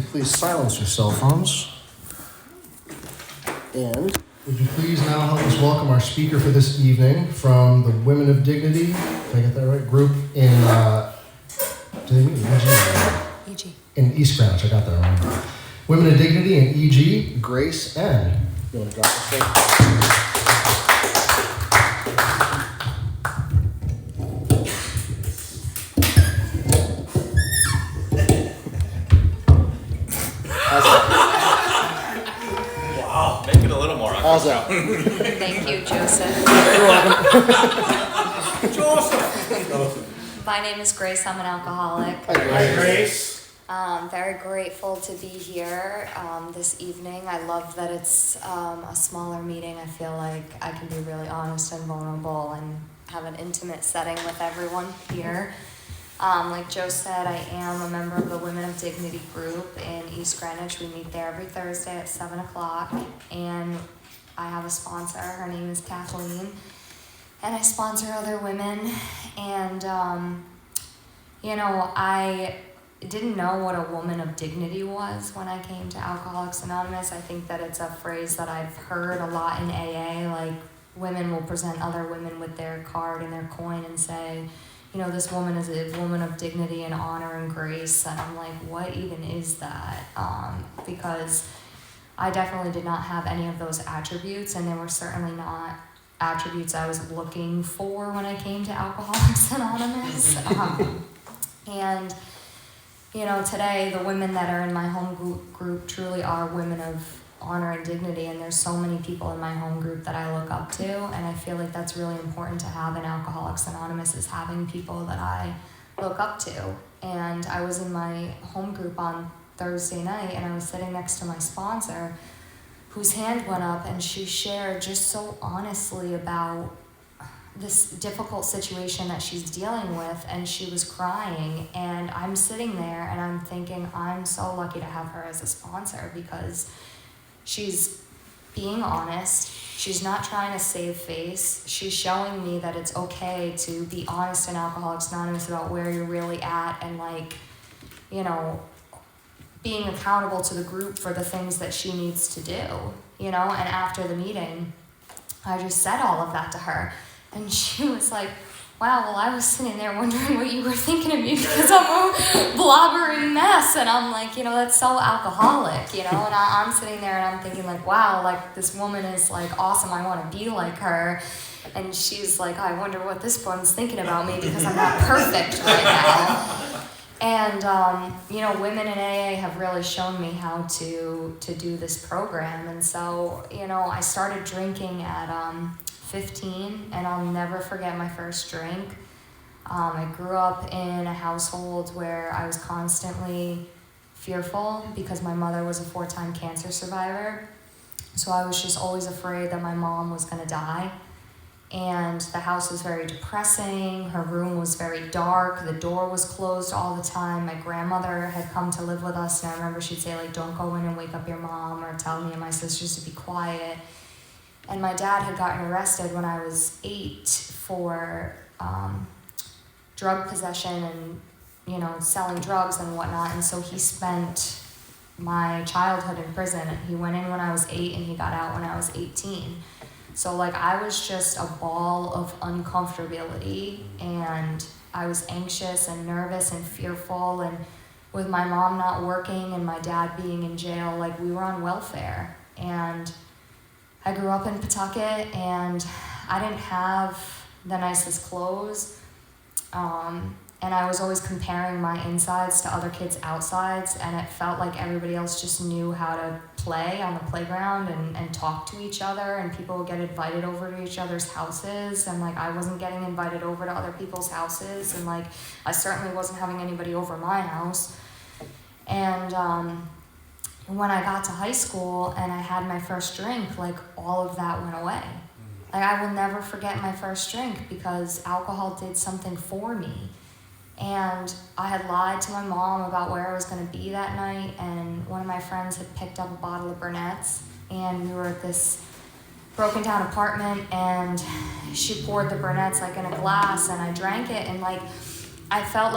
Please silence your cell phones. And would you please now help us welcome our speaker for this evening from the Women of Dignity, did I get that right, group in, do they meet in EG? EG. In East Greenwich, I got that wrong. Women of Dignity in EG, Grace N. You want to drop the stage? Wow, make it a little more How's that? Thank you, Joseph. You're welcome. Joseph. My name is Grace. I'm an alcoholic. Hi, Grace. Very grateful to be here this evening. I love that it's a smaller meeting. I feel like I can be really honest and vulnerable and have an intimate setting with everyone here. Like Joe said, I am a member of the Women of Dignity group in East Greenwich. We meet there every Thursday at 7 o'clock, and I have a sponsor. Her name is Kathleen, and I sponsor other women. And, I didn't know what a woman of dignity was when I came to Alcoholics Anonymous. I think that it's a phrase that I've heard a lot in AA, like women will present other women with their card and their coin and say, this woman is a woman of dignity and honor and grace. And I'm like, what even is that? Because I definitely did not have any of those attributes, and they were certainly not attributes I was looking for when I came to Alcoholics Anonymous. And today the women that are in my home group truly are women of honor and dignity, and there's so many people in my home group that I look up to, and I feel like that's really important to have in Alcoholics Anonymous, is having people that I look up to. And I was in my home group on Thursday night, and I was sitting next to my sponsor, whose hand went up, and she shared just so honestly about this difficult situation that she's dealing with, and she was crying, and I'm sitting there and I'm thinking, I'm so lucky to have her as a sponsor, because she's being honest. She's not trying to save face. She's showing me that it's okay to be honest in Alcoholics Anonymous about where you're really at, and being accountable to the group for the things that she needs to do, and after the meeting, I just said all of that to her. And she was like, wow, well, I was sitting there wondering what you were thinking of me because I'm a blobbering mess. And I'm like, that's so alcoholic, and I'm sitting there and I'm thinking like, wow, like this woman is like awesome. I want to be like her. And she's like, I wonder what this one's thinking about me because I'm not perfect right now. And, women in AA have really shown me how to do this program. And so, I started drinking at 15, and I'll never forget my first drink. I grew up in a household where I was constantly fearful because my mother was a 4-time cancer survivor. So I was just always afraid that my mom was going to die. And the house was very depressing. Her room was very dark. The door was closed all the time. My grandmother had come to live with us, and I remember she'd say, like, don't go in and wake up your mom, or tell me and my sisters to be quiet. And my dad had gotten arrested when I was 8 for drug possession and, selling drugs and whatnot. And so he spent my childhood in prison. He went in when I was 8 and he got out when I was 18. So I was just a ball of uncomfortability, and I was anxious and nervous and fearful, and with my mom not working and my dad being in jail, we were on welfare. And I grew up in Pawtucket, and I didn't have the nicest clothes, and I was always comparing my insides to other kids' outsides, and it felt like everybody else just knew how to play on the playground and talk to each other, and people would get invited over to each other's houses, and I wasn't getting invited over to other people's houses, and I certainly wasn't having anybody over my house. And when I got to high school and I had my first drink, all of that went away. I will never forget my first drink because alcohol did something for me. And I had lied to my mom about where I was going to be that night, and one of my friends had picked up a bottle of Burnett's, and we were at this broken down apartment, and she poured the Burnett's in a glass, and I drank it, and I felt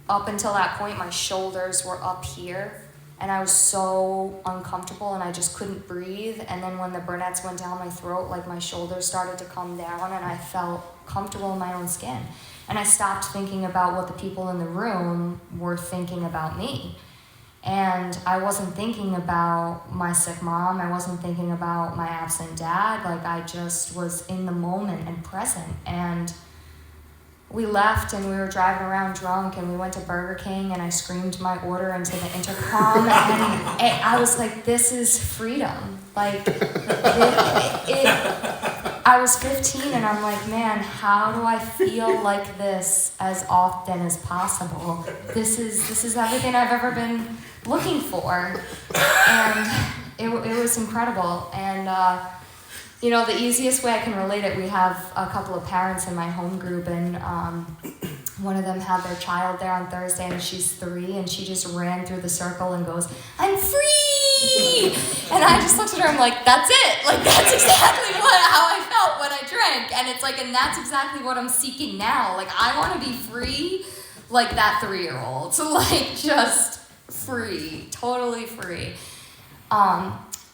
up until that point my shoulders were up here, and I was so uncomfortable and I just couldn't breathe. And then when the brunettes went down my throat, like my shoulders started to come down and I felt comfortable in my own skin. And I stopped thinking about what the people in the room were thinking about me. And I wasn't thinking about my sick mom. I wasn't thinking about my absent dad. Like, I just was in the moment and present. And we left and we were driving around drunk and we went to Burger King and I screamed my order into the intercom and I was like, this is freedom. Like, I was 15 and I'm like, man, how do I feel like this as often as possible? This is everything I've ever been looking for. And it was incredible. And the easiest way I can relate it, we have a couple of parents in my home group, and one of them had their child there on Thursday, and she's 3, and she just ran through the circle and goes, I'm free! And I just looked at her, I'm like, that's it! Like, that's exactly how I felt when I drank. And it's like, and that's exactly what I'm seeking now. Like, I want to be free like that 3-year-old. So, like, just free. Totally free.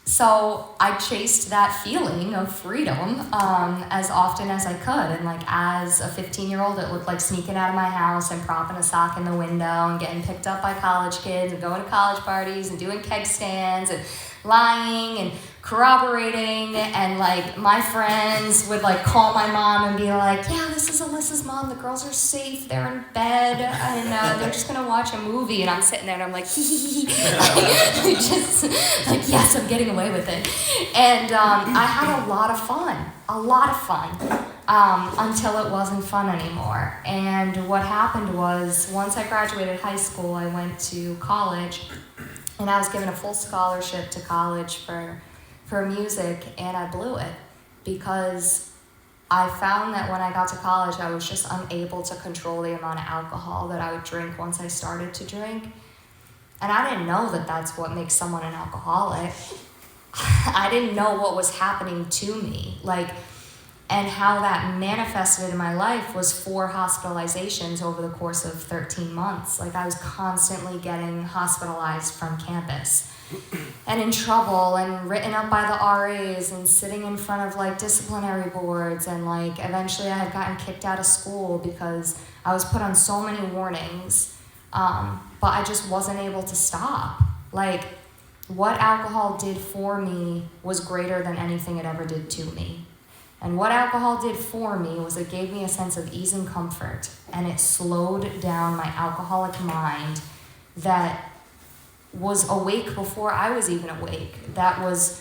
So I chased that feeling of freedom as often as I could. And like as a 15-year-old, it looked like sneaking out of my house and propping a sock in the window and getting picked up by college kids and going to college parties and doing keg stands and lying and corroborating. And like my friends would like call my mom and be like, yeah, this is Alyssa's mom. The girls are safe. They're in bed and they're just going to watch a movie. And I'm sitting there and I'm like, hee. Just like, yes, I'm getting away with it. And I had a lot of fun until it wasn't fun anymore. And what happened was once I graduated high school, I went to college and I was given a full scholarship to college for music, and I blew it because I found that when I got to college, I was just unable to control the amount of alcohol that I would drink once I started to drink. And I didn't know that that's what makes someone an alcoholic. I didn't know what was happening to me, and how that manifested in my life was 4 hospitalizations over the course of 13 months. Like, I was constantly getting hospitalized from campus and in trouble and written up by the RAs and sitting in front of like disciplinary boards, and like eventually I had gotten kicked out of school because I was put on so many warnings, but I just wasn't able to stop. Like, what alcohol did for me was greater than anything it ever did to me. And what alcohol did for me was it gave me a sense of ease and comfort, and it slowed down my alcoholic mind that was awake before I was even awake, that was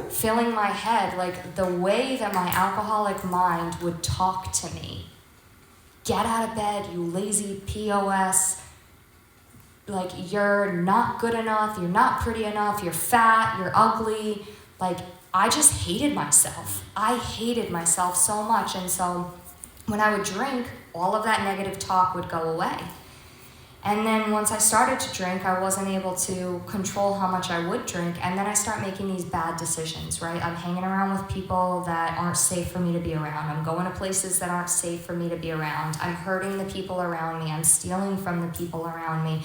filling my head, like the way that my alcoholic mind would talk to me. Get out of bed, you lazy POS. Like, you're not good enough, you're not pretty enough, you're fat, you're ugly. Like, I just hated myself. I hated myself so much. And so when I would drink, all of that negative talk would go away. And then once I started to drink, I wasn't able to control how much I would drink. And then I start making these bad decisions, right? I'm hanging around with people that aren't safe for me to be around. I'm going to places that aren't safe for me to be around. I'm hurting the people around me. I'm stealing from the people around me.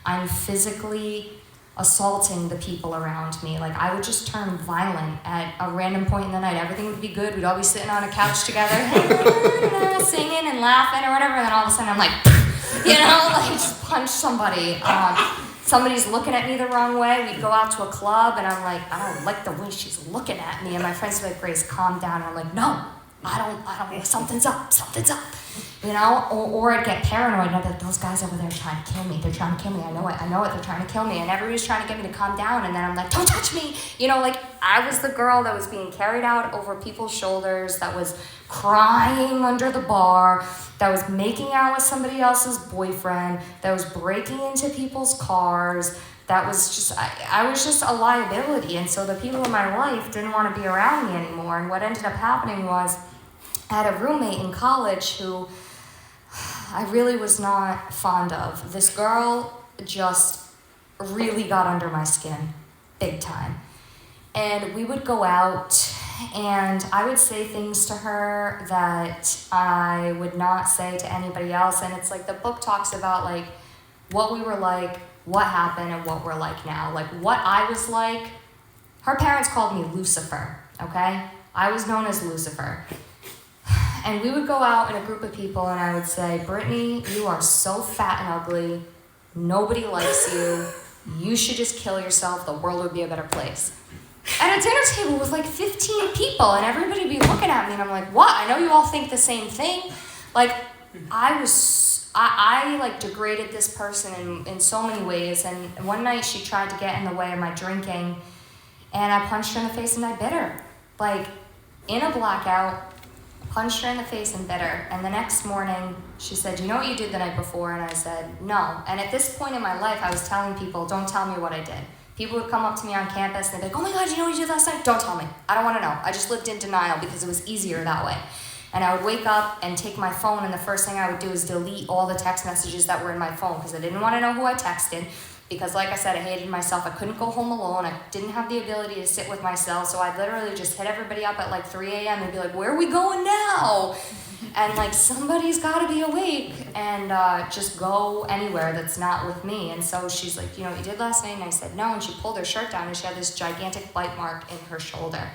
I'm physically assaulting the people around me. Like, I would just turn violent at a random point in the night. Everything would be good. We'd all be sitting on a couch together, singing and laughing or whatever. And then all of a sudden I'm like, just punch somebody. Somebody's looking at me the wrong way. We'd go out to a club and I'm like, I don't like the way she's looking at me. And my friends would be like, Grace, calm down. And I'm like, no, I don't, something's up. Or I'd get paranoid and I'd be like, those guys over there are trying to kill me. They're trying to kill me. I know it, they're trying to kill me. And everybody's trying to get me to calm down. And then I'm like, don't touch me. I was the girl that was being carried out over people's shoulders, that was crying under the bar, that was making out with somebody else's boyfriend, that was breaking into people's cars. That was just, I was just a liability. And so the people in my life didn't want to be around me anymore. And what ended up happening was I had a roommate in college who I really was not fond of. This girl just really got under my skin, big time. And we would go out and I would say things to her that I would not say to anybody else. And it's like the book talks about like what we were like what happened and what we're like now. Like what I was like, her parents called me Lucifer, okay? I was known as Lucifer. And we would go out in a group of people and I would say, Brittany, you are so fat and ugly. Nobody likes you. You should just kill yourself. The world would be a better place. At a dinner table with like 15 people and everybody would be looking at me and I'm like, what? I know you all think the same thing. Like, I like degraded this person in so many ways. And one night she tried to get in the way of my drinking and I punched her in the face and I bit her. Like, in a blackout, punched her in the face and bit her. And the next morning, she said, you know what you did the night before? And I said, no. And at this point in my life, I was telling people, don't tell me what I did. People would come up to me on campus and they'd be like, oh my God, you know what you did last night? Don't tell me. I don't want to know. I just lived in denial because it was easier that way. And I would wake up and take my phone and the first thing I would do is delete all the text messages that were in my phone because I didn't want to know who I texted. Because like I said, I hated myself. I couldn't go home alone. I didn't have the ability to sit with myself. So I'd literally just hit everybody up at like 3 a.m. and be like, where are we going now? And like, somebody's got to be awake and just go anywhere that's not with me. And so she's like, you know what you did last night? And I said, no. And she pulled her shirt down and she had this gigantic bite mark in her shoulder.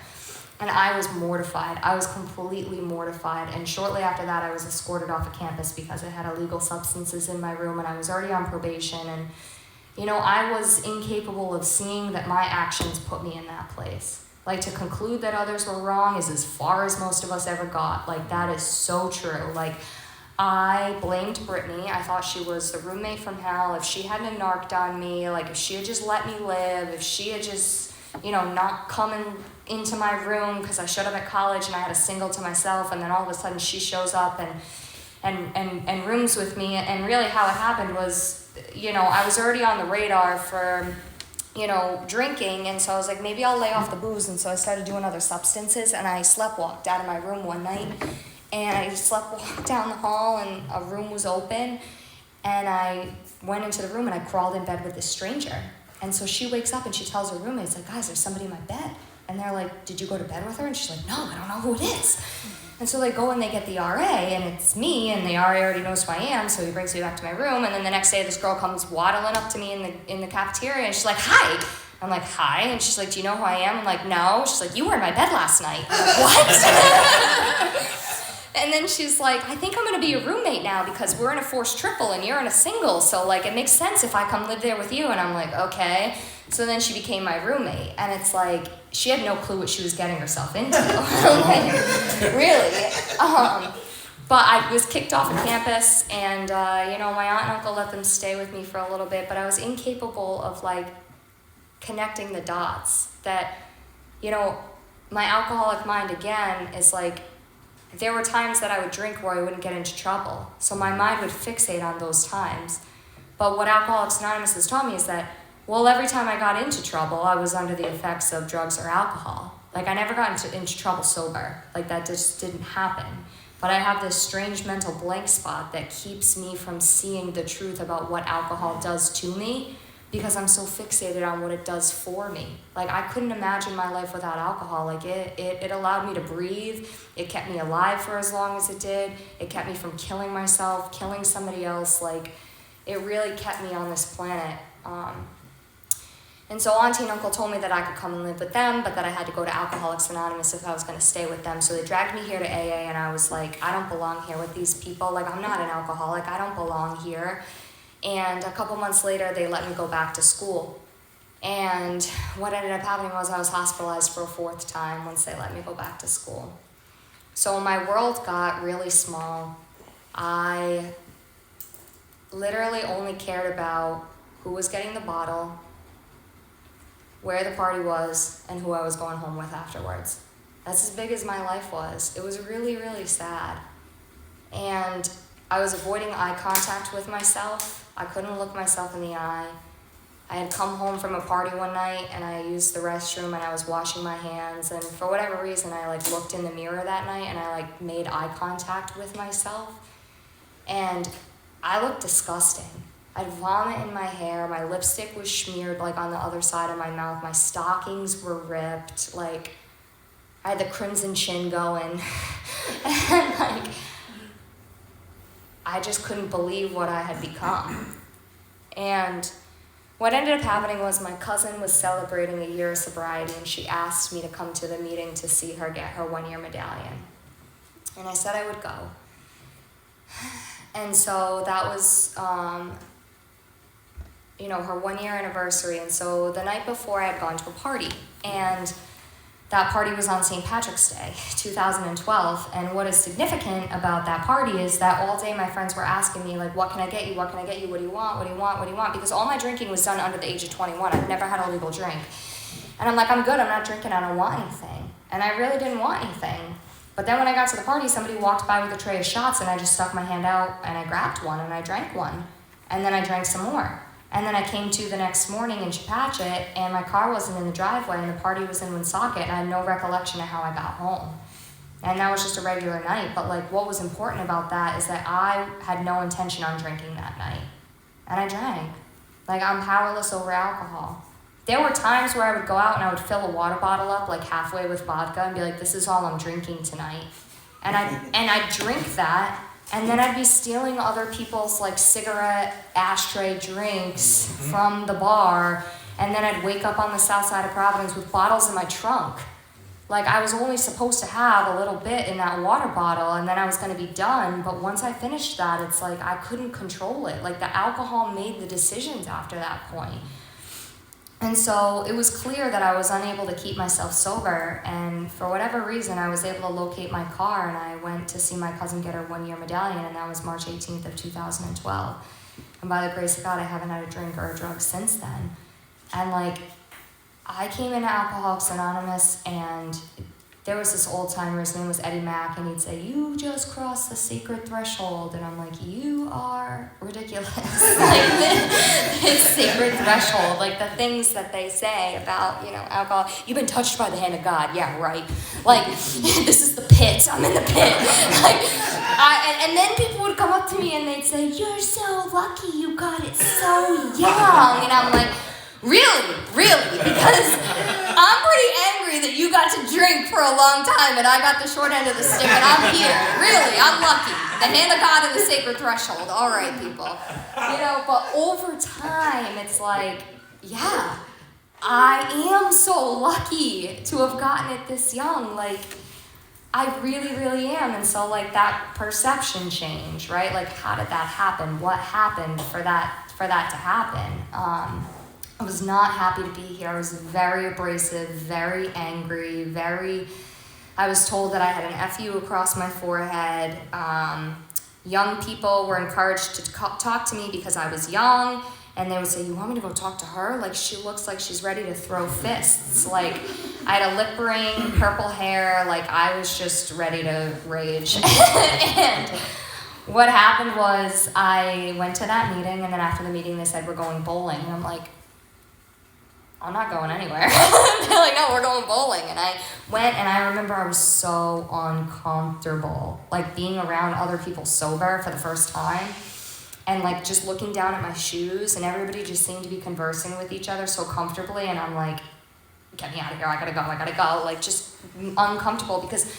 And I was mortified. I was completely mortified. And shortly after that, I was escorted off of campus because I had illegal substances in my room and I was already on probation. And you know, I was incapable of seeing that my actions put me in that place. Like, to conclude that others were wrong is as far as most of us ever got. Like, that is so true. Like, I blamed Brittany. I thought she was the roommate from hell. If she hadn't narked on me, like, if she had just let me live, if she had just, you know, not coming into my room because I showed up at college and I had a single to myself, and then all of a sudden she shows up and rooms with me. And really how it happened was, you know, I was already on the radar for, you know, drinking, and so I was like, maybe I'll lay off the booze, and so I started doing other substances, and I sleptwalked out of my room one night, and I sleptwalked down the hall, and a room was open, and I went into the room, and I crawled in bed with this stranger, and so she wakes up, and she tells her roommates, like, guys, there's somebody in my bed, and they're like, did you go to bed with her? And she's like, no, I don't know who it is. And so they go and they get the RA, and it's me, and the RA already knows who I am, so he brings me back to my room, and then the next day this girl comes waddling up to me in the cafeteria, and she's like, hi. I'm like, hi, and she's like, do you know who I am? I'm like, no. She's like, you were in my bed last night. I'm like, what? And then she's like, I think I'm gonna be your roommate now because we're in a forced triple and you're in a single, so like it makes sense if I come live there with you. And I'm like, okay. So then she became my roommate, and it's like, she had no clue what she was getting herself into. Like, really. But I was kicked off of campus, and you know, my aunt and uncle let them stay with me for a little bit, but I was incapable of like connecting the dots. That, you know, my alcoholic mind again is like, there were times that I would drink where I wouldn't get into trouble. So my mind would fixate on those times. But what Alcoholics Anonymous has taught me is that, well, every time I got into trouble, I was under the effects of drugs or alcohol. Like, I never got into trouble sober. Like, that just didn't happen. But I have this strange mental blank spot that keeps me from seeing the truth about what alcohol does to me, because I'm so fixated on what it does for me. Like, I couldn't imagine my life without alcohol. Like, it allowed me to breathe. It kept me alive for as long as it did. It kept me from killing myself, killing somebody else. Like, it really kept me on this planet. And so Auntie and Uncle told me that I could come and live with them, but that I had to go to Alcoholics Anonymous if I was going to stay with them. So they dragged me here to AA, and I was like, I don't belong here with these people. Like, I'm not an alcoholic. I don't belong here. And a couple months later, they let me go back to school. And what ended up happening was I was hospitalized for a fourth time once they let me go back to school. So my world got really small. I literally only cared about who was getting the bottle, where the party was, and who I was going home with afterwards. That's as big as my life was. It was really, really sad. And I was avoiding eye contact with myself. I couldn't look myself in the eye. I had come home from a party one night and I used the restroom and I was washing my hands, and for whatever reason I like looked in the mirror that night and I like made eye contact with myself, and I looked disgusting. I had vomit in my hair, my lipstick was smeared like on the other side of my mouth, my stockings were ripped, like I had the crimson chin going, and like I just couldn't believe what I had become. And what ended up happening was my cousin was celebrating a year of sobriety, and she asked me to come to the meeting to see her get her 1-year medallion. And I said I would go. And so that was, her 1-year anniversary. And so the night before, I had gone to a party. And that party was on St. Patrick's Day, 2012. And what is significant about that party is that all day my friends were asking me, like, what can I get you? What can I get you? What do you want? What do you want? What do you want? Because all my drinking was done under the age of 21. I've never had a legal drink. And I'm like, I'm good. I'm not drinking. I don't want anything. And I really didn't want anything. But then when I got to the party, somebody walked by with a tray of shots, and I just stuck my hand out and I grabbed one and I drank one. And then I drank some more. And then I came to the next morning in Chepachet, and my car wasn't in the driveway, and the party was in Woonsocket, and I had no recollection of how I got home. And that was just a regular night. But like, what was important about that is that I had no intention on drinking that night. And I drank. Like, I'm powerless over alcohol. There were times where I would go out and I would fill a water bottle up like halfway with vodka and be like, this is all I'm drinking tonight. And I'd drink that, and then I'd be stealing other people's like cigarette ashtray drinks from the bar, and then I'd wake up on the south side of Providence with bottles in my trunk. Like, I was only supposed to have a little bit in that water bottle, and then I was gonna be done, but once I finished that, it's like I couldn't control it. Like, the alcohol made the decisions after that point. And so it was clear that I was unable to keep myself sober, and for whatever reason, I was able to locate my car, and I went to see my cousin get her 1-year medallion, and that was March 18th of 2012. And by the grace of God, I haven't had a drink or a drug since then. And like, I came into Alcoholics Anonymous, and there was this old timer, his name was Eddie Mack, and he'd say, you just crossed the sacred threshold. And I'm like, you are ridiculous. Like, this sacred threshold, like the things that they say about, alcohol. You've been touched by the hand of God. Yeah, right. Like, this is the pit. I'm in the pit. Like, and then people would come up to me and they'd say, you're so lucky you got it so young. And I'm like, really? Because I'm pretty angry that you got to drink for a long time and I got the short end of the stick and I'm here. Really, I'm lucky. The hand of God and the sacred threshold. All right, people. But over time, it's like, yeah, I am so lucky to have gotten it this young. Like, I really, really am. And so, like, that perception change, right? Like, how did that happen? What happened for that to happen? I was not happy to be here. I was very abrasive, very angry, I was told that I had an FU across my forehead. Young people were encouraged to talk to me because I was young, and they would say, you want me to go talk to her? Like, she looks like she's ready to throw fists. Like, I had a lip ring, purple hair, like, I was just ready to rage. And what happened was I went to that meeting, and then after the meeting they said, we're going bowling. And I'm like, I'm not going anywhere. They're like, no, we're going bowling. And I went, and I remember I was so uncomfortable, like being around other people sober for the first time, and like just looking down at my shoes, and everybody just seemed to be conversing with each other so comfortably, and I'm like, get me out of here, I gotta go, like just uncomfortable, because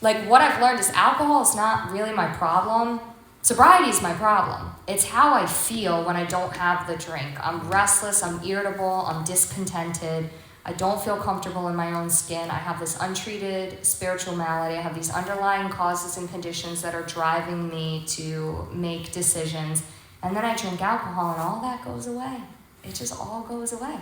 like what I've learned is alcohol is not really my problem. Sobriety is my problem. It's how I feel when I don't have the drink. I'm restless, I'm irritable, I'm discontented. I don't feel comfortable in my own skin. I have this untreated spiritual malady. I have these underlying causes and conditions that are driving me to make decisions. And then I drink alcohol and all that goes away. It just all goes away.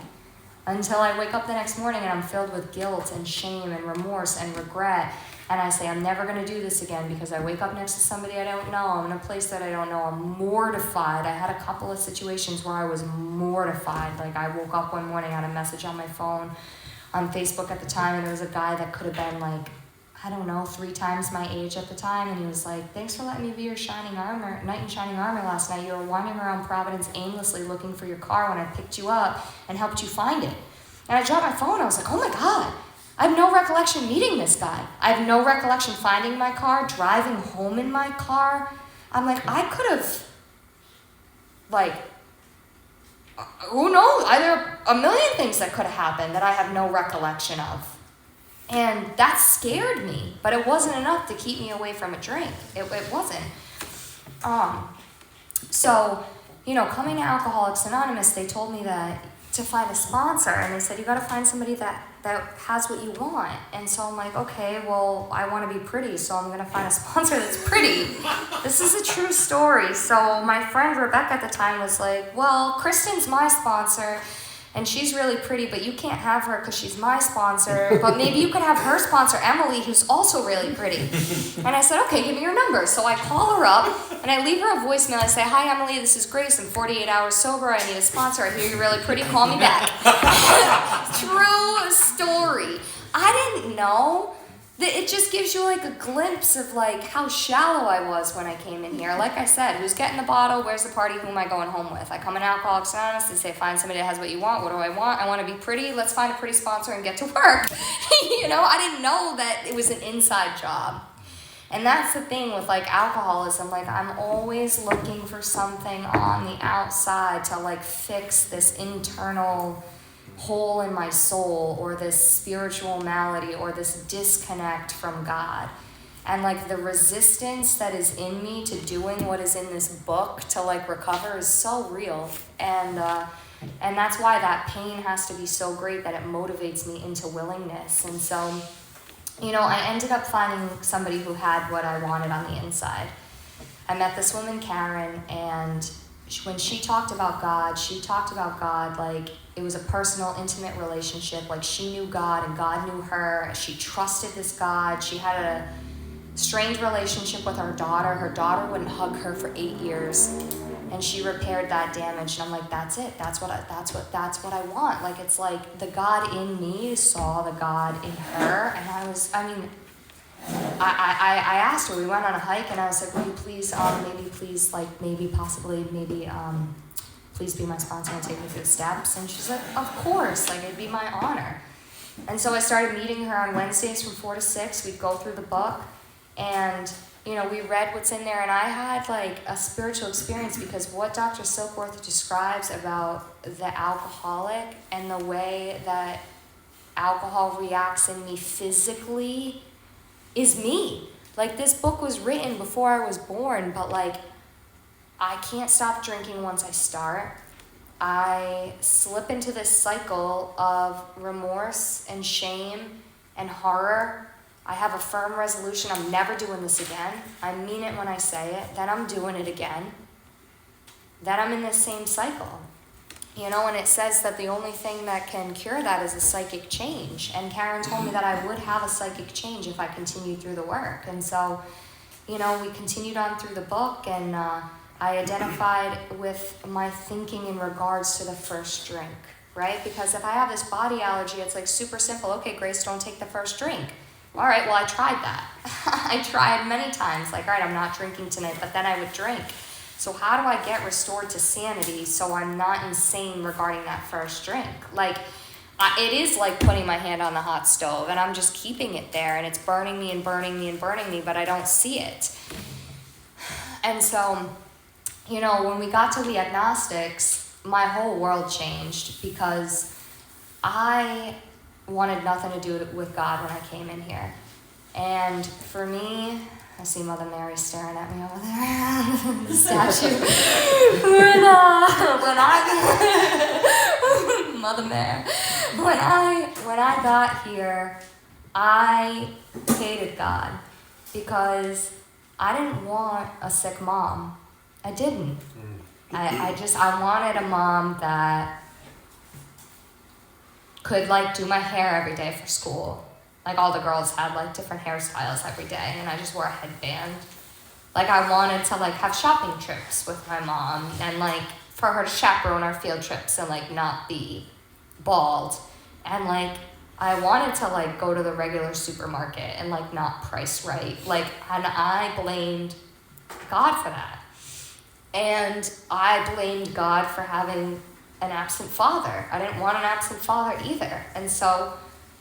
Until I wake up the next morning and I'm filled with guilt and shame and remorse and regret. And I say, I'm never going to do this again, because I wake up next to somebody I don't know. I'm in a place that I don't know. I'm mortified. I had a couple of situations where I was mortified. Like, I woke up one morning, I had a message on my phone on Facebook at the time, and there was a guy that could have been like, I don't know, 3 times my age at the time. And he was like, thanks for letting me be your knight in shining armor last night. You were wandering around Providence aimlessly looking for your car when I picked you up and helped you find it. And I dropped my phone. I was like, oh my God. I have no recollection meeting this guy. I have no recollection finding my car, driving home in my car. I'm like, I could have, like, who knows? Either a million things that could have happened that I have no recollection of. And that scared me, but it wasn't enough to keep me away from a drink. It wasn't. So, coming to Alcoholics Anonymous, they told me that to find a sponsor, and they said, you got to find somebody that has what you want. And so I'm like, okay, well, I want to be pretty, so I'm going to find a sponsor that's pretty. This is a true story. So my friend Rebecca at the time was like, well, Kristen's my sponsor, and she's really pretty, but you can't have her because she's my sponsor. But maybe you could have her sponsor, Emily, who's also really pretty. And I said, okay, give me your number. So I call her up, and I leave her a voicemail. I say, hi, Emily, this is Grace. I'm 48 hours sober. I need a sponsor. I hear you're really pretty. Call me back. True story. I didn't know. It just gives you like a glimpse of like how shallow I was when I came in here. Like I said, who's getting the bottle? Where's the party? Who am I going home with? I come in Alcoholics Anonymous, they say, find somebody that has what you want. What do I want? I want to be pretty. Let's find a pretty sponsor and get to work. I didn't know that it was an inside job. And that's the thing with like alcoholism. Like I'm always looking for something on the outside to like fix this internal hole in my soul, or this spiritual malady, or this disconnect from God. And like the resistance that is in me to doing what is in this book to like recover is so real. And that's why that pain has to be so great that it motivates me into willingness. And so, I ended up finding somebody who had what I wanted on the inside. I met this woman, Karen, and when she talked about God like it was a personal, intimate relationship. Like she knew God and God knew her. She trusted this God. She had a strange relationship with her daughter. Her daughter wouldn't hug her for 8 years, and she repaired that damage. And I'm like, that's it. That's what I want. Like it's like the God in me saw the God in her, and I asked her, we went on a hike, and I was like, will you please, please be my sponsor and take me through the steps? And she's like, of course, like it'd be my honor. And so I started meeting her on Wednesdays from 4 to 6. We'd go through the book, and we read what's in there, and I had like a spiritual experience, because what Dr. Silkworth describes about the alcoholic and the way that alcohol reacts in me physically is me. Like this book was written before I was born, but like I can't stop drinking once I start. I slip into this cycle of remorse and shame and horror. I have a firm resolution, I'm never doing this again. I mean it when I say it. Then I'm doing it again. Then I'm in this same cycle. And it says that the only thing that can cure that is a psychic change. And Karen told me that I would have a psychic change if I continued through the work. And so, we continued on through the book, and I identified with my thinking in regards to the first drink, right? Because if I have this body allergy, it's like super simple. Okay, Grace, don't take the first drink. All right, well, I tried that. I tried many times, like, all right, I'm not drinking tonight, but then I would drink. So how do I get restored to sanity so I'm not insane regarding that first drink? Like, it is like putting my hand on the hot stove, and I'm just keeping it there, and it's burning me and burning me and burning me, but I don't see it. And so, when we got to the agnostics, my whole world changed, because I wanted nothing to do with God when I came in here. And for me, I see Mother Mary staring at me over there, the statue. Mother Mary. When I got here, I hated God, because I didn't want a sick mom. I didn't. I wanted a mom that could like do my hair every day for school. Like all the girls had like different hairstyles every day, and I just wore a headband. Like I wanted to like have shopping trips with my mom, and like for her to chaperone our field trips and like not be bald. And like I wanted to like go to the regular supermarket and like not price right. Like, and I blamed God for that. And I blamed God for having an absent father. I didn't want an absent father either. And so,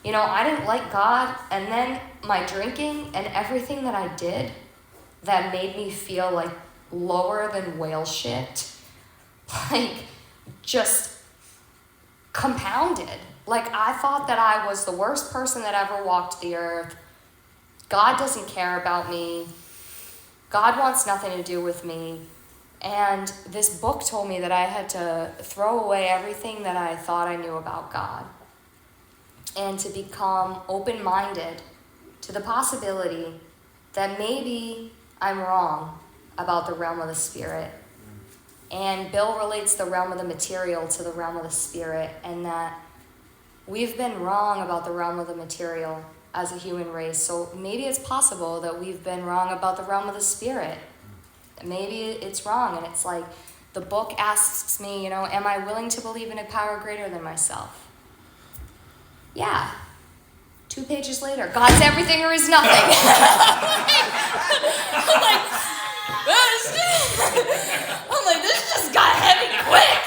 I didn't like God. And then my drinking and everything that I did that made me feel like lower than whale shit, like just compounded. Like I thought that I was the worst person that ever walked the earth. God doesn't care about me. God wants nothing to do with me. And this book told me that I had to throw away everything that I thought I knew about God and to become open-minded to the possibility that maybe I'm wrong about the realm of the spirit. And Bill relates the realm of the material to the realm of the spirit, and that we've been wrong about the realm of the material as a human race. So maybe it's possible that we've been wrong about the realm of the spirit. Maybe it's wrong, and it's like the book asks me, am I willing to believe in a power greater than myself? Yeah. 2 pages later, God's everything or he's nothing. I'm like, this just got heavy quick.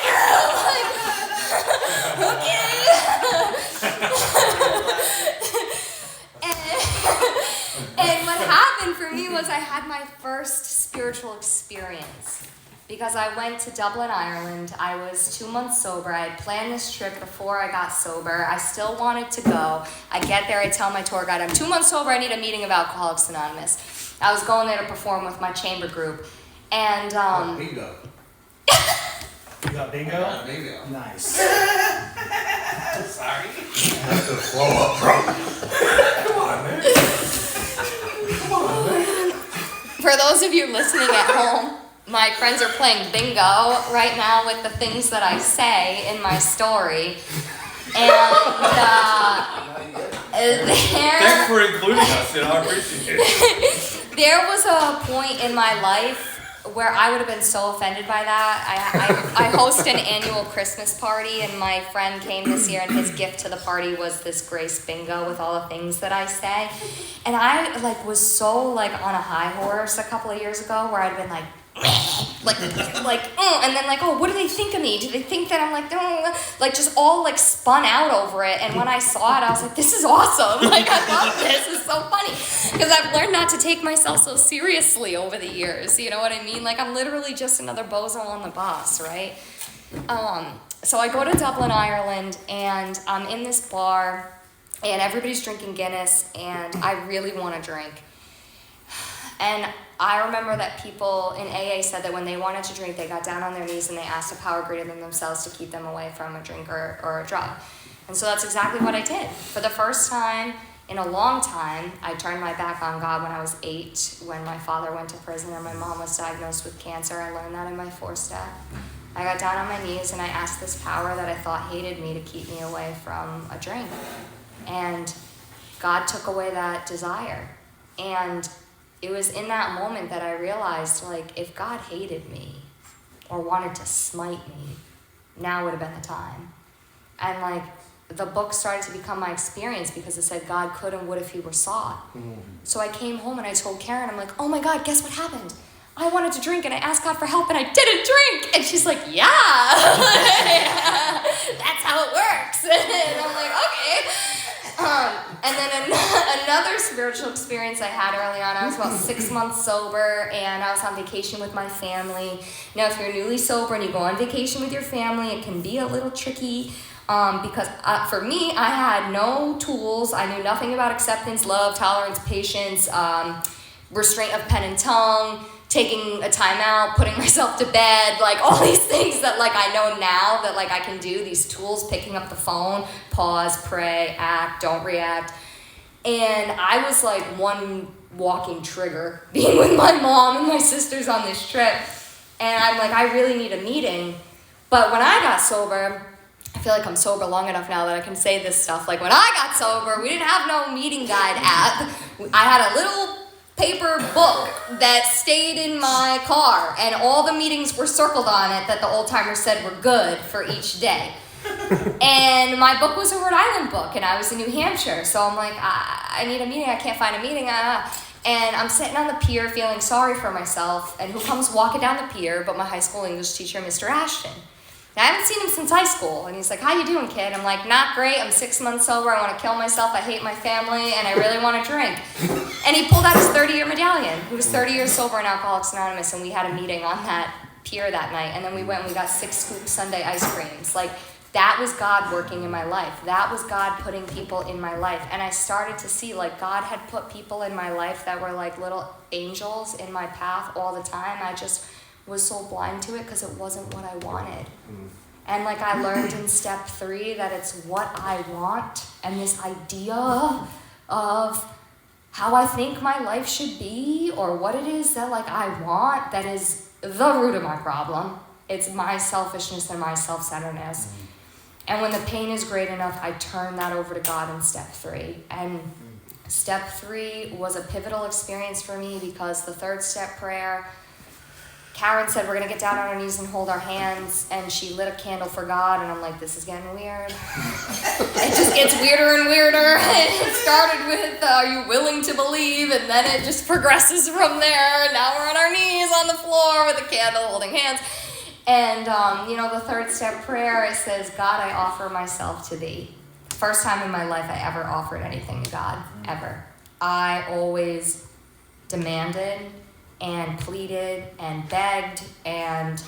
And what happened for me was I had my first spiritual experience because I went to Dublin, Ireland. I was 2 months sober. I had planned this trip before I got sober. I still wanted to go. I get there, I tell my tour guide, I'm 2 months sober, I need a meeting of Alcoholics Anonymous. I was going there to perform with my chamber group. And, Bingo. You got bingo? Bingo. Nice. Sorry. That's the flow up, bro. Come on, man. Come on, man. For those of you listening at home, my friends are playing bingo right now with the things that I say in my story. And Thanks for including us. I appreciate it. there was a point in my life where I would have been so offended by that. I host an annual Christmas party, and my friend came this year, and his gift to the party was this Grace bingo with all the things that I say. And I was so on a high horse a couple of years ago where I'd been and then oh, what do they think of me? Do they think that I'm just all spun out over it? And when I saw it, I was like, this is awesome. I love this. It's so funny because I've learned not to take myself so seriously over the years. You know what I mean? I'm literally just another bozo on the bus, right? So I go to Dublin, Ireland, and I'm in this bar, and everybody's drinking Guinness, and I really want to drink. And I remember that people in AA said that when they wanted to drink, they got down on their knees and they asked a power greater than themselves to keep them away from a drink or a drug. And so that's exactly what I did. For the first time in a long time, I turned my back on God when I was 8, when my father went to prison and my mom was diagnosed with cancer. I learned that in my 4th step. I got down on my knees and I asked this power that I thought hated me to keep me away from a drink. And God took away that desire. And it was in that moment that I realized, if God hated me or wanted to smite me, now would have been the time. And, the book started to become my experience because it said God could and would if he were sought. Mm-hmm. So I came home and I told Karen, I'm like, oh my God, guess what happened? I wanted to drink and I asked God for help and I didn't drink. And she's like, yeah, that's how it works. And I'm like, okay. And then another spiritual experience I had early on, I was about 6 months sober and I was on vacation with my family. Now, if you're newly sober and you go on vacation with your family, it can be a little tricky because for me, I had no tools. I knew nothing about acceptance, love, tolerance, patience, restraint of pen and tongue, taking a time out, putting myself to bed, all these things that I know now that I can do, these tools, picking up the phone, pause, pray, act, don't react. And I was one walking trigger, being with my mom and my sisters on this trip. And I'm I really need a meeting. But when I got sober, I feel I'm sober long enough now that I can say this stuff. When I got sober, we didn't have no meeting guide app. I had a little paper book that stayed in my car, and all the meetings were circled on it that the old timers said were good for each day. And my book was a Rhode Island book, and I was in New Hampshire, so I'm I need a meeting, I can't find a meeting. And I'm sitting on the pier feeling sorry for myself, and who comes walking down the pier but my high school English teacher, Mr. Ashton. Now, I haven't seen him since high school, and he's like, how you doing, kid? I'm not great, I'm 6 months sober, I want to kill myself, I hate my family, and I really want to drink. And he pulled out his 30-year medallion. He was 30 years sober in Alcoholics Anonymous, and we had a meeting on that pier that night, and then we went and we got 6 scoop Sunday ice creams. That was God working in my life. That was God putting people in my life. And I started to see God had put people in my life that were little angels in my path all the time. I just was so blind to it because it wasn't what I wanted. And like I learned in step 3 that it's what I want, and this idea of how I think my life should be or what it is that like I want that is the root of my problem. It's my selfishness and my self-centeredness. And when the pain is great enough, I turn that over to God in step 3. And step 3 was a pivotal experience for me because the 3rd step prayer, Karen said, we're going to get down on our knees and hold our hands, and she lit a candle for God, and I'm like, this is getting weird. It just gets weirder and weirder. It started with, are you willing to believe? And then it just progresses from there, and now we're on our knees on the floor with a candle holding hands. And, the 3rd step prayer, it says, God, I offer myself to thee. First time in my life I ever offered anything to God, ever. I always demanded and pleaded and begged and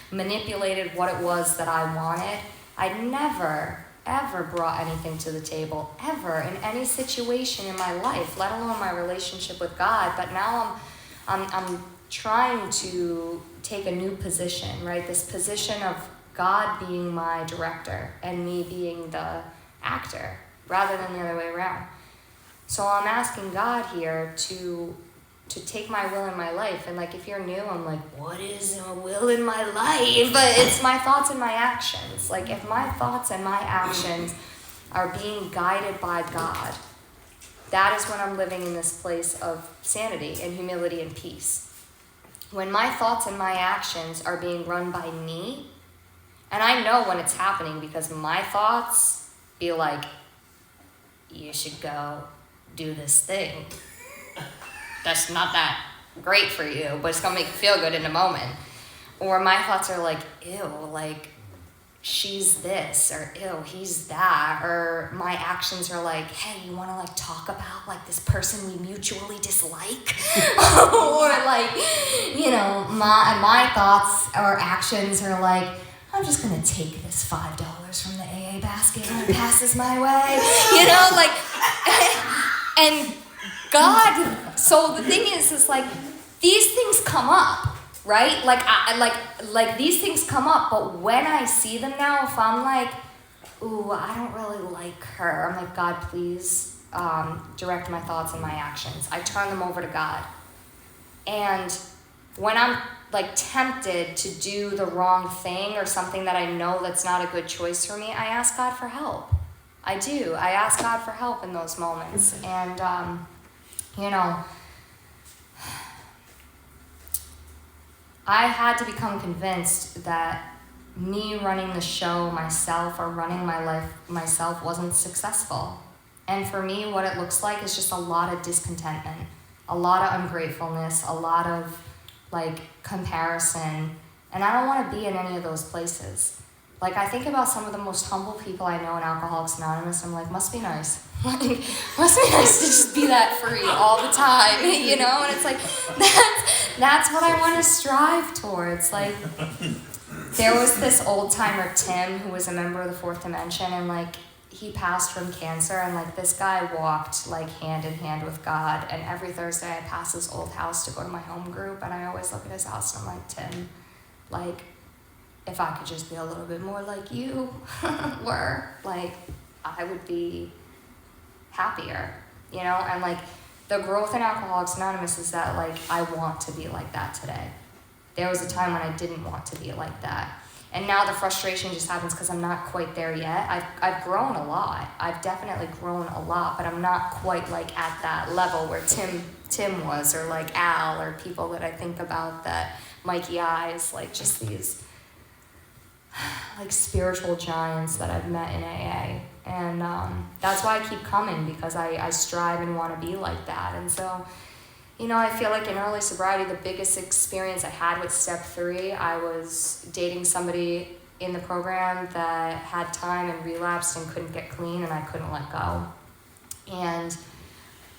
manipulated what it was that I wanted. I never, ever brought anything to the table, ever, in any situation in my life, let alone my relationship with God. But now I'm trying to take a new position, right? This position of God being my director and me being the actor, rather than the other way around. So I'm asking God here to take my will in my life. And like, if you're new, I'm like, what is a will in my life? But it's my thoughts and my actions. Like, if my thoughts and my actions are being guided by God, that is when I'm living in this place of sanity and humility and peace. When my thoughts and my actions are being run by me, and I know when it's happening because my thoughts be like, you should go do this thing. That's not that great for you, but it's gonna make you feel good in a moment. Or my thoughts are like, ew, like, she's this, or ew, he's that. Or my actions are like, hey, you wanna like talk about like this person we mutually dislike? Or like, my thoughts or actions are like, I'm just gonna take this $5 from the AA basket when it passes my way. And God, so the thing is like, these things come up, right? Like these things come up, but when I see them now, if I'm like, ooh, I don't really like her, I'm like, God, please direct my thoughts and my actions. I turn them over to God. And when I'm like tempted to do the wrong thing or something that I know that's not a good choice for me, I ask God for help. I do. I ask God for help in those moments. And, I had to become convinced that me running the show myself or running my life myself wasn't successful. And for me, what it looks like is just a lot of discontentment, a lot of ungratefulness, a lot of like comparison. And I don't want to be in any of those places. Like, I think about some of the most humble people I know in Alcoholics Anonymous. I'm like, must be nice. Like, must be nice to just be that free all the time, And it's like, that's what I want to strive towards. Like, there was this old timer, Tim, who was a member of the Fourth Dimension, and like, he passed from cancer, and like, this guy walked like hand in hand with God. And every Thursday I pass his old house to go to my home group, and I always look at his house and I'm like, Tim, like, if I could just be a little bit more like you were, like, I would be happier, And like, the growth in Alcoholics Anonymous is that like, I want to be like that today. There was a time when I didn't want to be like that. And now the frustration just happens because I'm not quite there yet. I've grown a lot. I've definitely grown a lot, but I'm not quite like at that level where Tim was, or like Al, or people that I think about, that Mikey Eyes, like just these like spiritual giants that I've met in AA. And that's why I keep coming, because I strive and want to be like that. And so, I feel like in early sobriety, the biggest experience I had with step 3, I was dating somebody in the program that had time and relapsed and couldn't get clean, and I couldn't let go. And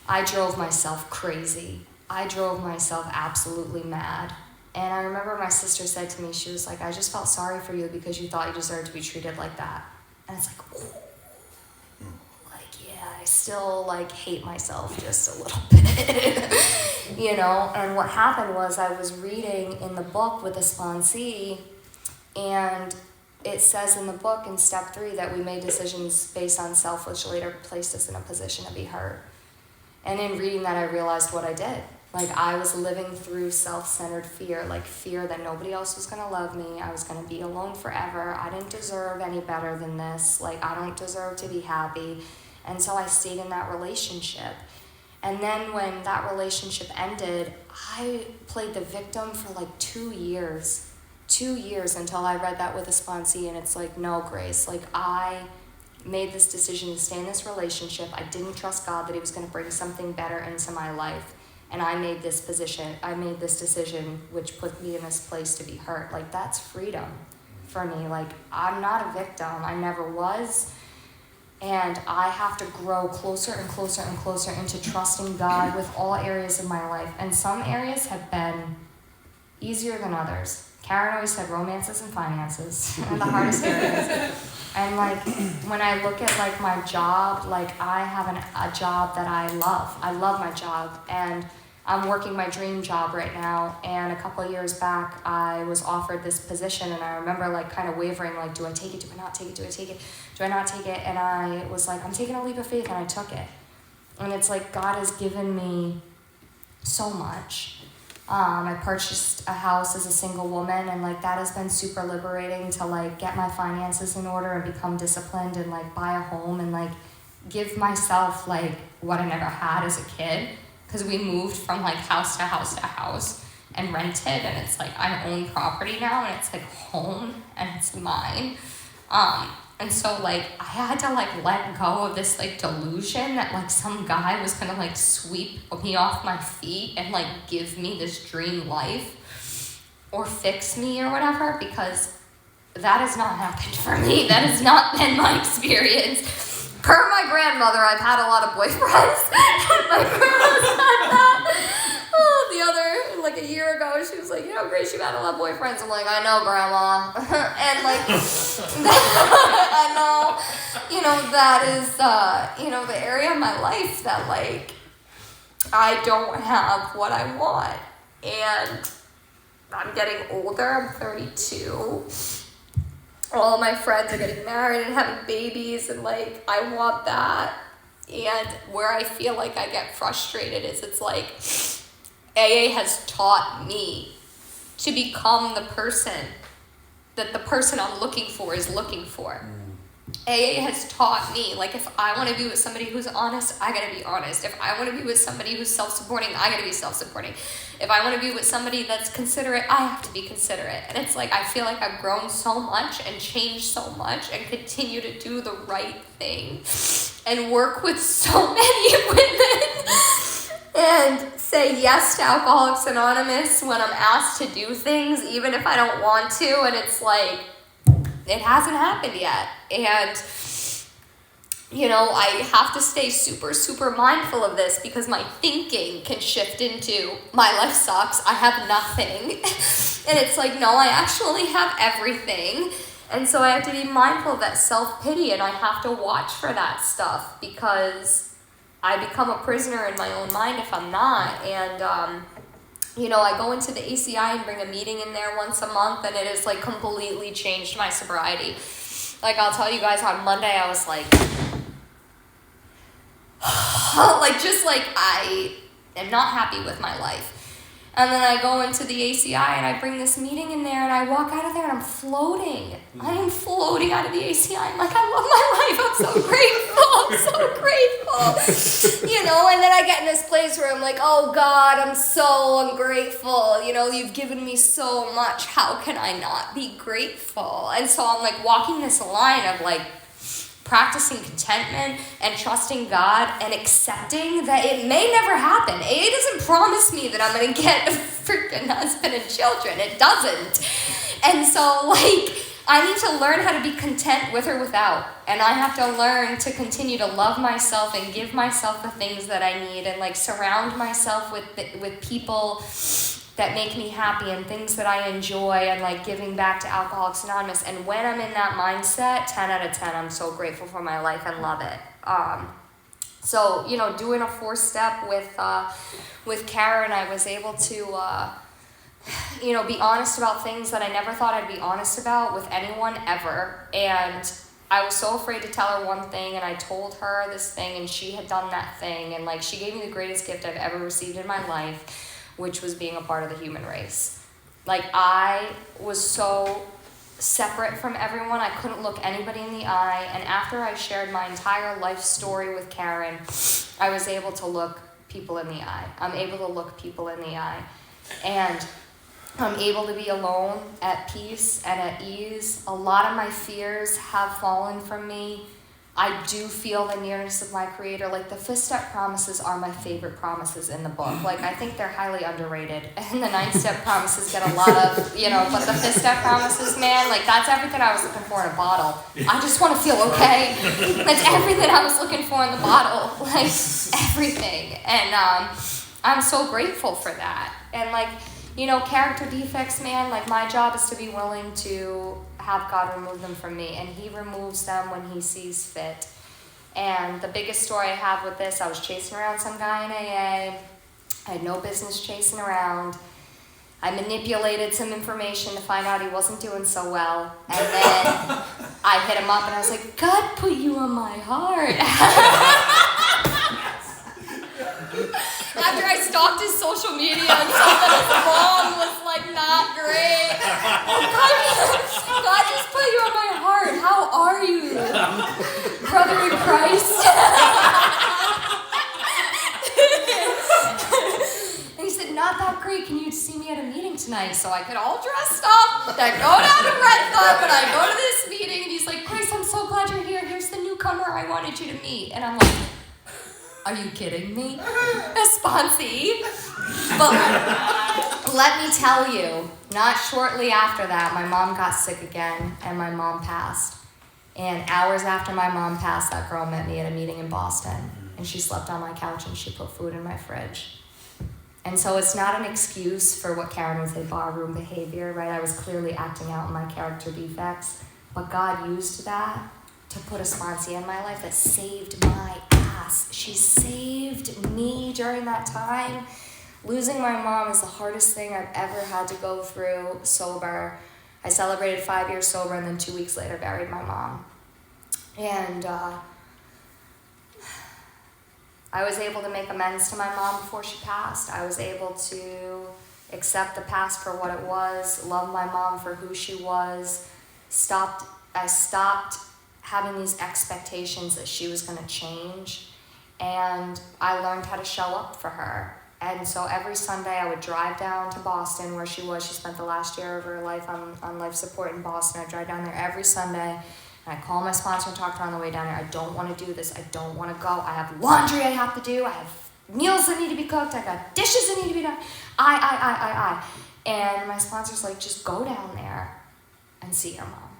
I drove myself crazy. I drove myself absolutely mad. And I remember my sister said to me, she was like, I just felt sorry for you because you thought you deserved to be treated like that. And it's like, ooh. Like, yeah, I still like hate myself just a little bit. you know. And what happened was I was reading in the book with a sponsee, and it says in the book in step 3 that we made decisions based on self, which later placed us in a position to be hurt. And in reading that, I realized what I did. Like, I was living through self-centered fear, like fear that nobody else was going to love me. I was going to be alone forever. I didn't deserve any better than this. Like, I don't deserve to be happy. And so I stayed in that relationship. And then when that relationship ended, I played the victim for like 2 years. 2 years until I read that with a sponsee, and it's like, no, Grace, like, I made this decision to stay in this relationship. I didn't trust God that he was going to bring something better into my life. And I made this decision, which put me in this place to be hurt. Like, that's freedom for me. Like, I'm not a victim. I never was. And I have to grow closer and closer and closer into trusting God with all areas of my life. And some areas have been easier than others. Karen always said romances and finances are the hardest areas. And like, when I look at like my job, like I have a job that I love. I love my job, and I'm working my dream job right now. And a couple of years back, I was offered this position, and I remember like kind of wavering, like, do I take it? Do I not take it? Do I take it? Do I not take it? And I was like, I'm taking a leap of faith, and I took it. And it's like, God has given me so much. I purchased a house as a single woman, and like that has been super liberating to like get my finances in order and become disciplined and like buy a home and like give myself like what I never had as a kid, because we moved from like house to house to house and rented, and it's like I own property now, and it's like home and it's mine. And so like I had to like let go of this like delusion that like some guy was gonna like sweep me off my feet and like give me this dream life or fix me or whatever, because that has not happened for me. That has not been my experience. Per my grandmother, I've had a lot of boyfriends. My grandma's had that. Oh, the other, like a year ago, she was like, you know, Grace, you've had a lot of boyfriends. I'm like, I know, Grandma. And like, I know, you know, that is, you know, the area of my life that like, I don't have what I want. And I'm getting older, I'm 32. All my friends are getting married and having babies, and like, I want that. And where I feel like I get frustrated is it's like, AA has taught me to become the person that the person I'm looking for is looking for. AA has taught me, like, if I want to be with somebody who's honest, I gotta be honest. If I want to be with somebody who's self-supporting, I gotta be self-supporting. If I want to be with somebody that's considerate, I have to be considerate. And it's like, I feel like I've grown so much and changed so much and continue to do the right thing and work with so many women and say yes to Alcoholics Anonymous when I'm asked to do things, even if I don't want to. And it's like, it hasn't happened yet. And, you know, I have to stay super, super mindful of this, because my thinking can shift into, my life sucks, I have nothing. And it's like, no, I actually have everything. And so I have to be mindful of that self-pity, and I have to watch for that stuff, because I become a prisoner in my own mind if I'm not. And, you know, I go into the ACI and bring a meeting in there once a month, and it has like completely changed my sobriety. Like, I'll tell you guys, on Monday I was like, like, just like, I am not happy with my life. And then I go into the ACI and I bring this meeting in there, and I walk out of there and I'm floating. I am floating out of the ACI. I'm like, I love my life. I'm so grateful. I'm so grateful. You know, and then I get in this place where I'm like, oh God, I'm so ungrateful. You know, you've given me so much. How can I not be grateful? And so I'm like walking this line of like, practicing contentment and trusting God and accepting that it may never happen. AA doesn't promise me that I'm going to get a freaking husband and children. It doesn't. And so, like, I need to learn how to be content with or without. And I have to learn to continue to love myself and give myself the things that I need, and, like, surround myself with people that make me happy and things that I enjoy, and like giving back to Alcoholics Anonymous. And when I'm in that mindset, 10 out of 10, I'm so grateful for my life and love it. So, doing a 4-step with Karen, I was able to, be honest about things that I never thought I'd be honest about with anyone ever. And I was so afraid to tell her one thing, and I told her this thing, and she had done that thing. And, like, she gave me the greatest gift I've ever received in my life, which was being a part of the human race. Like, I was so separate from everyone. I couldn't look anybody in the eye. And after I shared my entire life story with Karen, I was able to look people in the eye. I'm able to look people in the eye. And I'm able to be alone, at peace, and at ease. A lot of my fears have fallen from me. I do feel the nearness of my Creator. Like, the 5th-step promises are my favorite promises in the book. Like, I think they're highly underrated. And the 9th-step promises get a lot of, but the 5th-step promises, man, like, that's everything I was looking for in a bottle. I just want to feel okay. That's everything I was looking for in the bottle. Like, everything. And I'm so grateful for that. And, like, character defects, man, like, my job is to be willing to have God remove them from me, and He removes them when He sees fit. And the biggest story I have with this, I was chasing around some guy in AA. I had no business chasing around. I manipulated some information to find out he wasn't doing so well, and then I hit him up and I was like, God put you on my heart. After I stalked his social media and saw that his mom was, like, not great. God just put you on my heart. How are you, brother in Christ? And he said, not that great. Can you see me at a meeting tonight? So I get all dressed up. I go down to Red Thumb and I go to this meeting. And he's like, Grace, I'm so glad you're here. Here's the newcomer I wanted you to meet. And I'm like, are you kidding me? A sponsee. But let me tell you, not shortly after that, my mom got sick again, and my mom passed. And hours after my mom passed, that girl met me at a meeting in Boston, and she slept on my couch and she put food in my fridge. And so it's not an excuse for what Karen would say, barroom behavior, right? I was clearly acting out my character defects, but God used that to put a sponsee in my life that saved my ass. She saved me during that time. Losing my mom is the hardest thing I've ever had to go through sober. I celebrated 5 years sober, and then 2 weeks later buried my mom. And I was able to make amends to my mom before she passed. I was able to accept the past for what it was, love my mom for who she was. I stopped having these expectations that she was going to change, and I learned how to show up for her. And so every Sunday I would drive down to Boston where she was. She spent the last year of her life on life support in Boston. I'd drive down there every Sunday, and I'd call my sponsor and talk to her on the way down there. I don't want to do this. I don't want to go. I have laundry I have to do. I have meals that need to be cooked. I got dishes that need to be done. I. And my sponsor's like, just go down there and see your mom.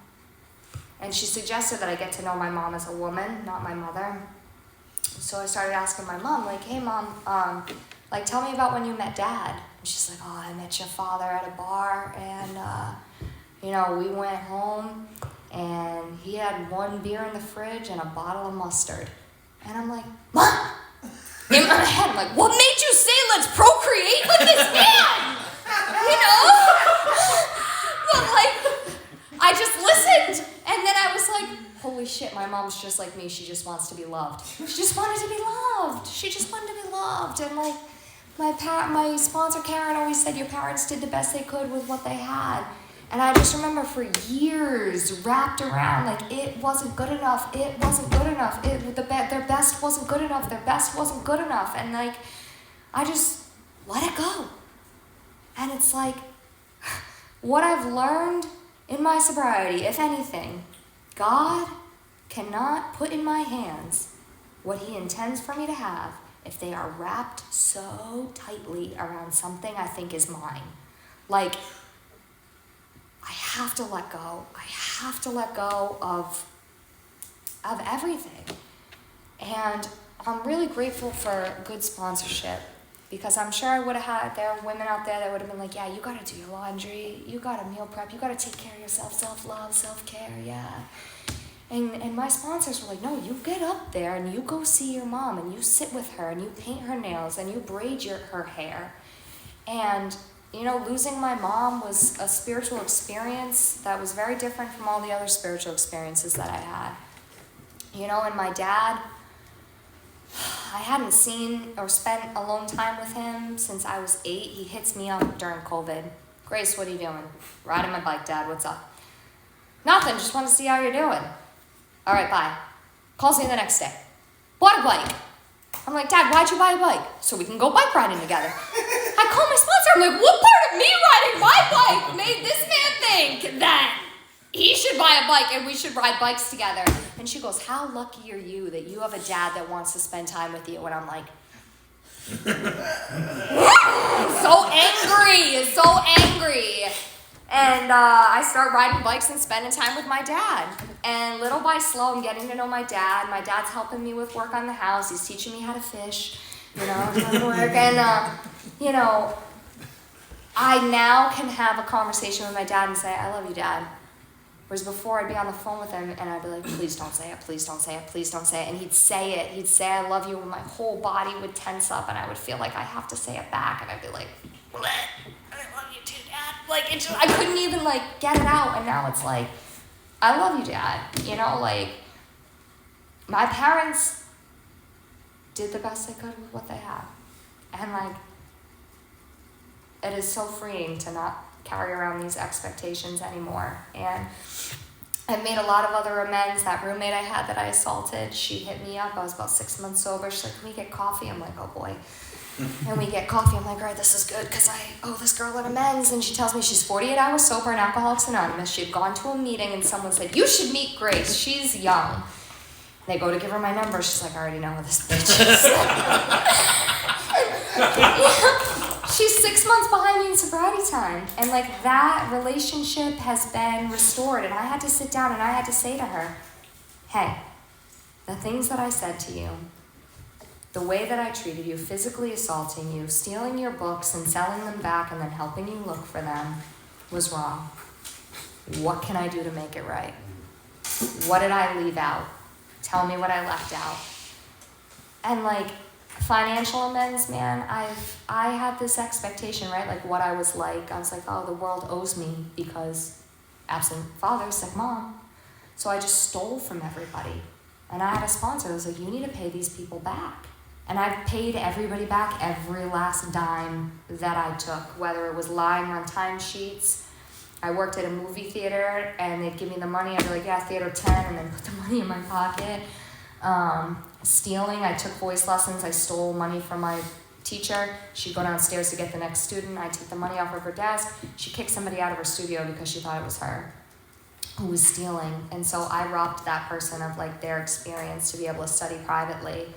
And she suggested that I get to know my mom as a woman, not my mother. So I started asking my mom, like, hey, Mom, tell me about when you met Dad. And she's like, oh, I met your father at a bar, and, we went home, and he had one beer in the fridge and a bottle of mustard. And I'm like, Mom! In my head, I'm like, what made you say let's procreate with this man? But, I just listened, and then I was like, holy shit, my mom's just like me. She just wants to be loved. She just wanted to be loved. She just wanted to be loved. And my sponsor Karen always said your parents did the best they could with what they had. And I just remember for years wrapped around it wasn't good enough. It wasn't good enough. Their best wasn't good enough. Their best wasn't good enough. And I just let it go. And it's what I've learned in my sobriety, if anything, God cannot put in my hands what He intends for me to have if they are wrapped so tightly around something I think is mine. I have to let go. I have to let go of everything. And I'm really grateful for good sponsorship, because I'm sure I would have there are women out there that would have been like, yeah, you got to do your laundry, you got to meal prep, you got to take care of yourself, self-love, self-care, yeah. And my sponsors were like, no, you get up there and you go see your mom and you sit with her and you paint her nails and you braid her hair. And, you know, losing my mom was a spiritual experience that was very different from all the other spiritual experiences that I had. You know, and my dad, I hadn't seen or spent alone time with him since I was 8. He hits me up during COVID. Grace, what are you doing? Riding my bike, Dad, what's up? Nothing, just want to see how you're doing. All right, bye. Calls me the next day. Bought a bike. I'm like, Dad, why'd you buy a bike? So we can go bike riding together. I call my sponsor. I'm like, what part of me riding my bike made this man think that he should buy a bike and we should ride bikes together? And she goes, how lucky are you that you have a dad that wants to spend time with you? And I'm like, so angry. And I start riding bikes and spending time with my dad. And little by slow, I'm getting to know my dad. My dad's helping me with work on the house. He's teaching me how to fish, you know, how to work. And, you know, I now can have a conversation with my dad and say, I love you, Dad. Whereas before, I'd be on the phone with him and I'd be like, please don't say it, please don't say it, please don't say it. And he'd say it. He'd say, I love you, and my whole body would tense up and I would feel like I have to say it back. And I'd be like, what? I love you too, Dad. Like, it just, I couldn't even, like, get it out. And now it's like, I love you, Dad. You know, like, my parents did the best they could with what they had. And, like, it is so freeing to not carry around these expectations anymore. And I made a lot of other amends. That roommate I had that I assaulted, she hit me up. I was about 6 months sober. She's like, can we get coffee? I'm like, oh boy. And we get coffee. I'm like, all right, this is good because I owe this girl an amends. And she tells me she's 48 hours sober in Alcoholics Anonymous. She had gone to a meeting and someone said, you should meet Grace. She's young. They go to give her my number. She's like, I already know who this bitch is. She's 6 months behind me in sobriety time. And like that relationship has been restored. And I had to sit down and I had to say to her, hey, the things that I said to you, the way that I treated you, physically assaulting you, stealing your books and selling them back and then helping you look for them was wrong. What can I do to make it right? What did I leave out? Tell me what I left out. And like financial amends, man, I had this expectation, right? Like what I was like. I was like, oh, the world owes me because absent father, sick mom. So I just stole from everybody. And I had a sponsor that was like, you need to pay these people back. And I've paid everybody back every last dime that I took, whether it was lying on timesheets. I worked at a movie theater and they'd give me the money. I'd be like, yeah, theater 10, and then put the money in my pocket. Stealing, I took voice lessons. I stole money from my teacher. She'd go downstairs to get the next student. I'd take the money off of her desk. She kicked somebody out of her studio because she thought it was her who was stealing. And so I robbed that person of like their experience to be able to study privately.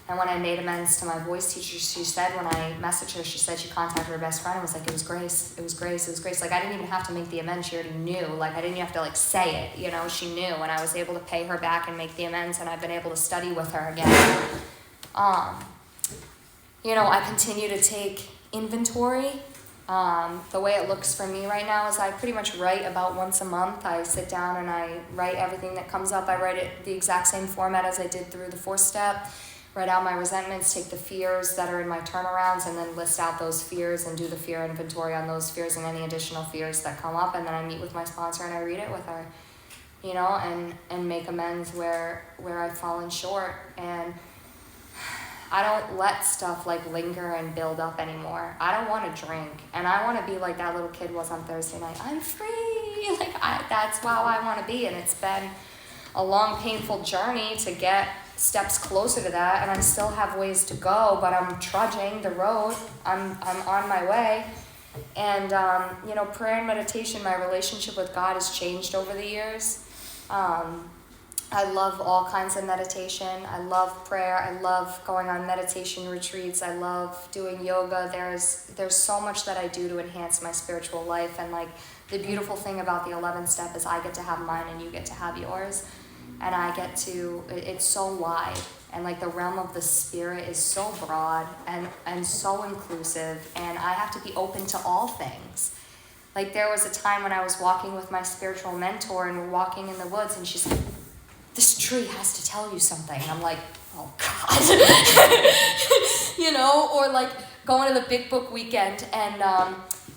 And when I made amends to my voice teacher, she said, when I messaged her, she said she contacted her best friend and was like, it was Grace, it was Grace, it was Grace. Like, I didn't even have to make the amends. She already knew. Like, I didn't have to, like, say it, you know. She knew, and I was able to pay her back and make the amends, and I've been able to study with her again. You know, I continue to take inventory. The way it looks for me right now is I pretty much write about once a month. I sit down and I write everything that comes up. I write it the exact same format as I did through the 4-step. Write out my resentments, take the fears that are in my turnarounds, and then list out those fears and do the fear inventory on those fears and any additional fears that come up. And then I meet with my sponsor and I read it with her, you know, and make amends where I've fallen short. And I don't let stuff like linger and build up anymore. I don't want to drink, and I want to be like that little kid was on Thursday night. I'm free. Like that's how I want to be, and it's been a long, painful journey to get steps closer to that, and I still have ways to go, but I'm trudging the road. I'm on my way. And you know, prayer and meditation, my relationship with God has changed over the years. I love all kinds of meditation. I love prayer. I love going on meditation retreats. I love doing yoga. There's so much that I do to enhance my spiritual life, and like the beautiful thing about the 11th step is I get to have mine and you get to have yours. And I get to, it's so wide, and like the realm of the spirit is so broad and so inclusive, and I have to be open to all things. Like there was a time when I was walking with my spiritual mentor and we're walking in the woods, and she's like, this tree has to tell you something. And I'm like, oh God. Or like going to the big book weekend and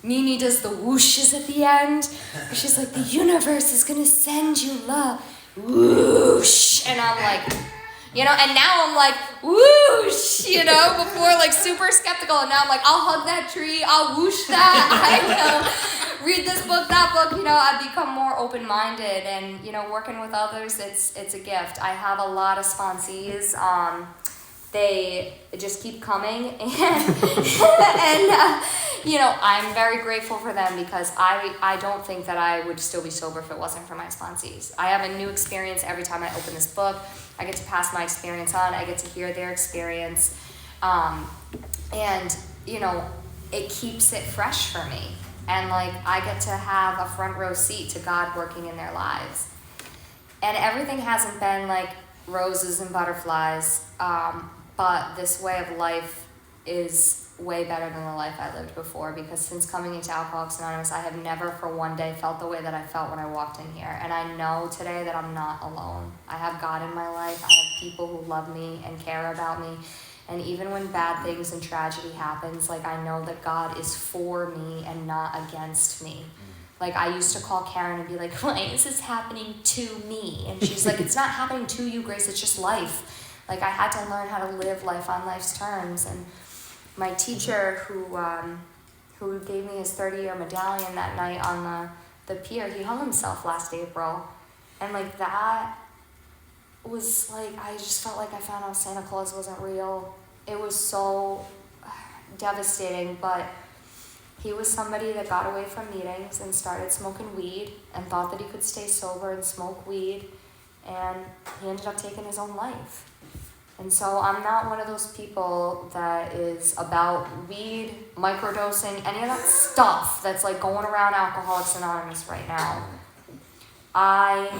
Mimi does the whooshes at the end. She's like, the universe is gonna send you love. Whoosh. And I'm like, and now I'm like, whoosh, before like super skeptical. And now I'm like, I'll hug that tree, I'll whoosh that, read this book, that book, I've become more open-minded and, working with others, it's a gift. I have a lot of sponsees. They just keep coming and I'm very grateful for them because I don't think that I would still be sober if it wasn't for my sponsees. I have a new experience every time I open this book. I get to pass my experience on. I get to hear their experience. It keeps it fresh for me. And I get to have a front row seat to God working in their lives. And everything hasn't been like roses and butterflies, but this way of life is way better than the life I lived before because since coming into Alcoholics Anonymous, I have never for one day felt the way that I felt when I walked in here. And I know today that I'm not alone. I have God in my life. I have people who love me and care about me. And even when bad things and tragedy happens, I know that God is for me and not against me. I used to call Karen and be like, why is this happening to me? And she's like, it's not happening to you, Grace, it's just life. I had to learn how to live life on life's terms. And my teacher who gave me his 30-year medallion that night on the pier, he hung himself last April. And that was I just felt like I found out Santa Claus wasn't real. It was so devastating, but he was somebody that got away from meetings and started smoking weed and thought that he could stay sober and smoke weed, and he ended up taking his own life. And so I'm not one of those people that is about weed, microdosing, any of that stuff that's going around Alcoholics Anonymous right now. I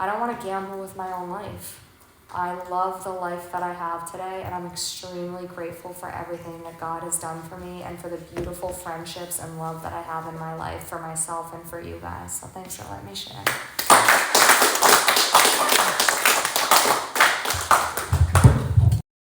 don't want to gamble with my own life. I love the life that I have today, and I'm extremely grateful for everything that God has done for me and for the beautiful friendships and love that I have in my life for myself and for you guys. So thanks for letting me share.